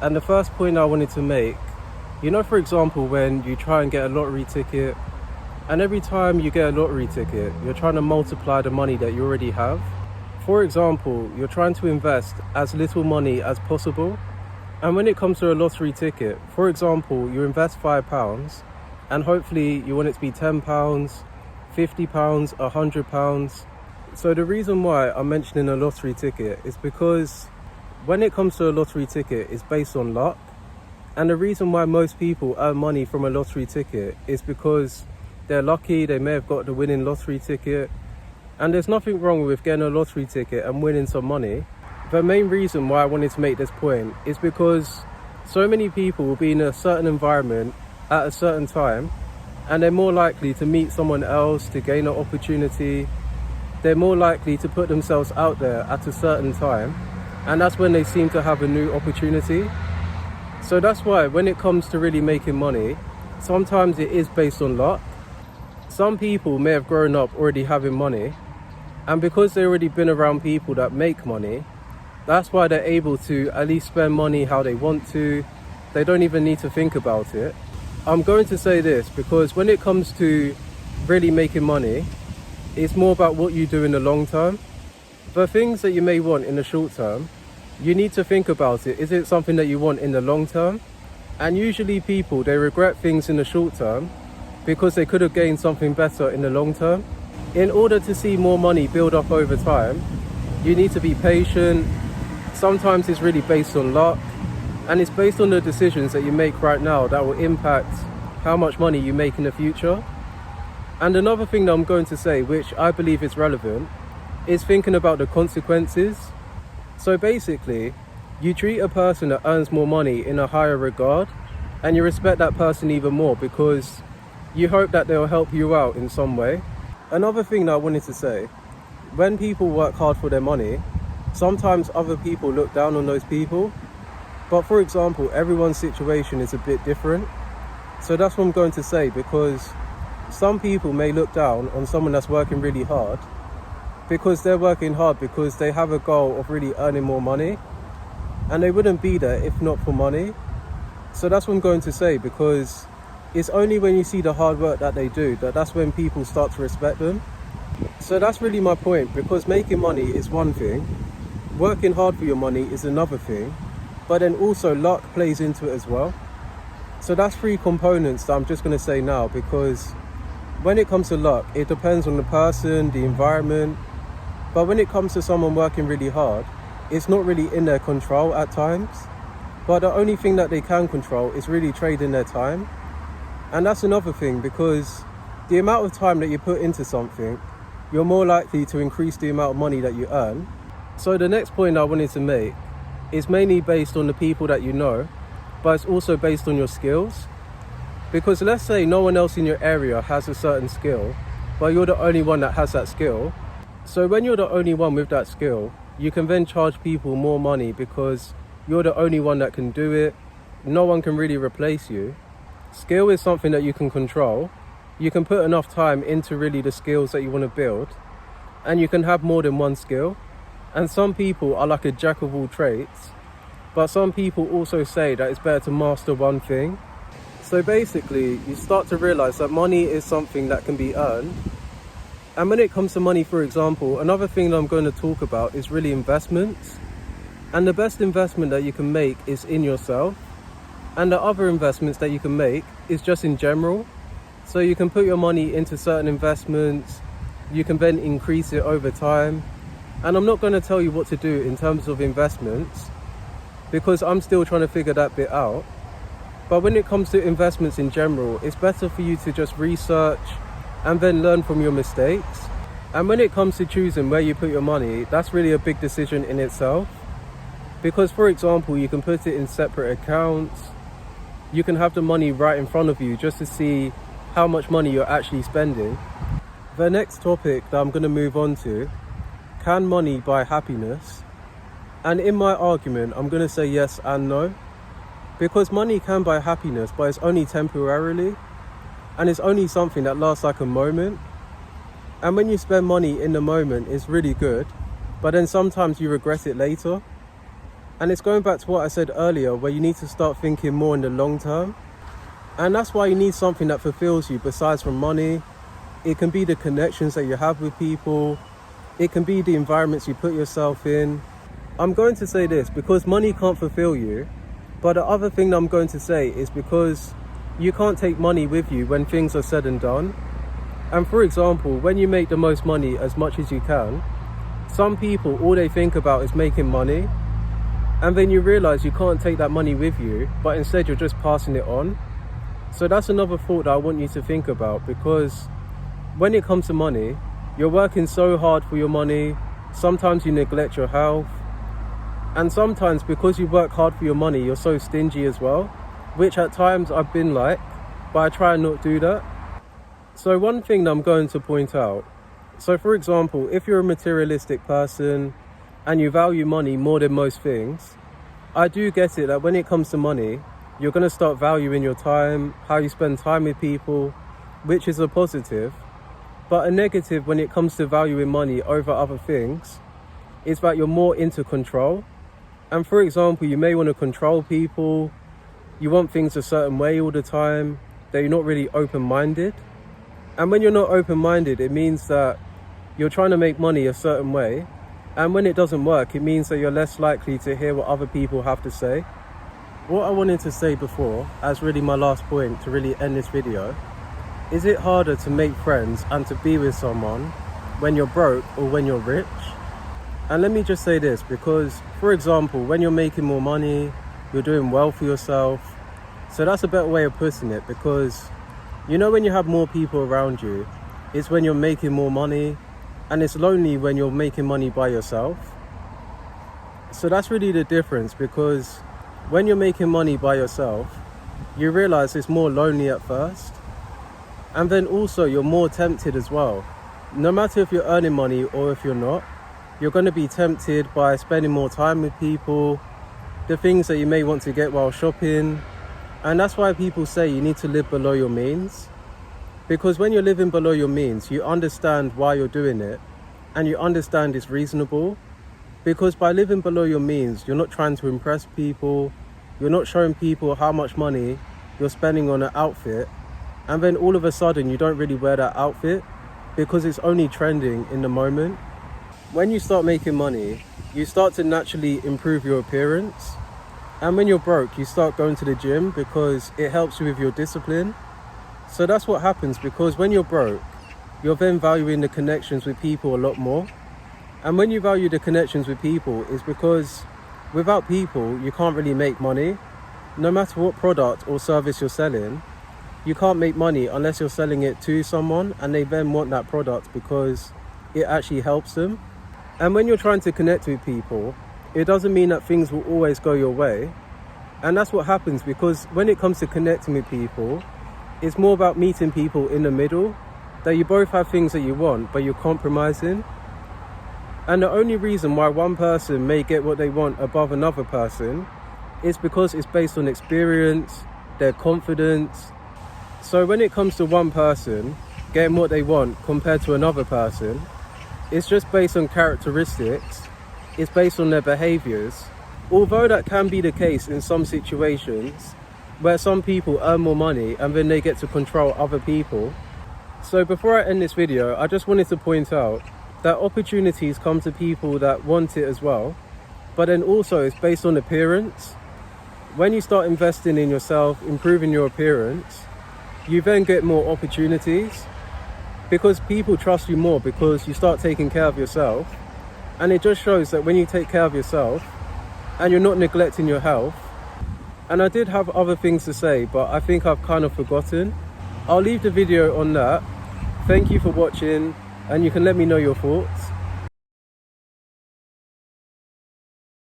And the first point I wanted to make, for example, when you try and get a lottery ticket, and every time you get a lottery ticket, you're trying to multiply the money that you already have. For example, you're trying to invest as little money as possible. And when it comes to a lottery ticket, for example, you invest £5 and hopefully you want it to be £10, £50, £100. So the reason why I'm mentioning a lottery ticket is because when it comes to a lottery ticket, it's based on luck. And the reason why most people earn money from a lottery ticket is because they're lucky, they may have got the winning lottery ticket. And there's nothing wrong with getting a lottery ticket and winning some money. The main reason why I wanted to make this point is because so many people will be in a certain environment at a certain time, and they're more likely to meet someone else, to gain an opportunity. They're more likely to put themselves out there at a certain time, and that's when they seem to have a new opportunity. So that's why when it comes to really making money, sometimes it is based on luck. Some people may have grown up already having money, and because they've already been around people that make money, that's why they're able to at least spend money how they want to. They don't even need to think about it. I'm going to say this because when it comes to really making money, it's more about what you do in the long term. The things that you may want in the short term, you need to think about it. Is it something that you want in the long term? And usually people, they regret things in the short term because they could have gained something better in the long term. In order to see more money build up over time, you need to be patient. Sometimes it's really based on luck, and it's based on the decisions that you make right now that will impact how much money you make in the future. And another thing that I'm going to say, which I believe is relevant, is thinking about the consequences. So basically, you treat a person that earns more money in a higher regard, and you respect that person even more because you hope that they'll help you out in some way. Another thing that I wanted to say, when people work hard for their money, sometimes other people look down on those people. But for example, everyone's situation is a bit different. So that's what I'm going to say, because some people may look down on someone that's working really hard because they're working hard because they have a goal of really earning more money, and they wouldn't be there if not for money. So that's what I'm going to say, because it's only when you see the hard work that they do that's when people start to respect them. So that's really my point, because making money is one thing, working hard for your money is another thing, but then also luck plays into it as well. So that's three components that I'm just going to say now, because when it comes to luck, it depends on the person, the environment. But when it comes to someone working really hard, it's not really in their control at times. But the only thing that they can control is really trading their time. And that's another thing, because the amount of time that you put into something, you're more likely to increase the amount of money that you earn. So the next point I wanted to make is mainly based on the people that you know, but it's also based on your skills. Because let's say no one else in your area has a certain skill, but you're the only one that has that skill. So when you're the only one with that skill, you can then charge people more money because you're the only one that can do it. No one can really replace you. Skill is something that you can control. You can put enough time into really the skills that you want to build, and you can have more than one skill. And some people are like a jack of all trades, but some people also say that it's better to master one thing. So basically, you start to realize that money is something that can be earned. And when it comes to money, for example, another thing that I'm going to talk about is really investments. And the best investment that you can make is in yourself. And the other investments that you can make is just in general. So you can put your money into certain investments. You can then increase it over time. And I'm not going to tell you what to do in terms of investments, because I'm still trying to figure that bit out. But when it comes to investments in general, it's better for you to just research and then learn from your mistakes. And when it comes to choosing where you put your money, that's really a big decision in itself. Because for example, you can put it in separate accounts. You can have the money right in front of you just to see how much money you're actually spending. The next topic that I'm going to move on to, can money buy happiness? And in my argument, I'm going to say yes and no. Because money can buy happiness, but it's only temporarily. And it's only something that lasts like a moment. And when you spend money in the moment, it's really good. But then sometimes you regret it later. And it's going back to what I said earlier, where you need to start thinking more in the long term. And that's why you need something that fulfills you besides from money. It can be the connections that you have with people. It can be the environments you put yourself in. I'm going to say this because money can't fulfill you. But the other thing that I'm going to say is because you can't take money with you when things are said and done. And for example, when you make the most money as much as you can, some people, all they think about is making money. And then you realize you can't take that money with you, but instead you're just passing it on. So that's another thought that I want you to think about, because when it comes to money, you're working so hard for your money. Sometimes you neglect your health. And sometimes because you work hard for your money, you're so stingy as well, which at times I've been like, but I try and not do that. So one thing that I'm going to point out, so for example, if you're a materialistic person and you value money more than most things, I do get it that when it comes to money, you're going to start valuing your time, how you spend time with people, which is a positive. But a negative when it comes to valuing money over other things is that you're more into control. And for example, you may want to control people, you want things a certain way all the time, that you're not really open-minded. And when you're not open-minded, it means that you're trying to make money a certain way. And when it doesn't work, it means that you're less likely to hear what other people have to say. What I wanted to say before, as really my last point to really end this video, is it harder to make friends and to be with someone when you're broke or when you're rich? And let me just say this, because for example, when you're making more money, you're doing well for yourself. So that's a better way of putting it, because you know when you have more people around you, it's when you're making more money, and it's lonely when you're making money by yourself. So that's really the difference, because when you're making money by yourself, you realize it's more lonely at first. And then also you're more tempted as well. No matter if you're earning money or if you're not, you're going to be tempted by spending more time with people, the things that you may want to get while shopping. And that's why people say you need to live below your means. Because when you're living below your means, you understand why you're doing it, and you understand it's reasonable. Because by living below your means, you're not trying to impress people, you're not showing people how much money you're spending on an outfit, and then all of a sudden you don't really wear that outfit because it's only trending in the moment. When you start making money, you start to naturally improve your appearance. And when you're broke, you start going to the gym because it helps you with your discipline. So that's what happens, because when you're broke, you're then valuing the connections with people a lot more. And when you value the connections with people, it's because without people, you can't really make money. No matter what product or service you're selling, you can't make money unless you're selling it to someone and they then want that product because it actually helps them. And when you're trying to connect with people, it doesn't mean that things will always go your way. And that's what happens, because when it comes to connecting with people, it's more about meeting people in the middle, that you both have things that you want, but you're compromising. And the only reason why one person may get what they want above another person is because it's based on experience, their confidence. So when it comes to one person getting what they want compared to another person, it's just based on characteristics, it's based on their behaviors. Although that can be the case in some situations where some people earn more money and then they get to control other people. So before I end this video, I just wanted to point out that opportunities come to people that want it as well, but then also it's based on appearance. When you start investing in yourself, improving your appearance, you then get more opportunities, because people trust you more because you start taking care of yourself. And it just shows that when you take care of yourself and you're not neglecting your health. And I did have other things to say, but I think I've kind of forgotten. I'll leave the video on that. Thank you for watching, and you can let me know your thoughts.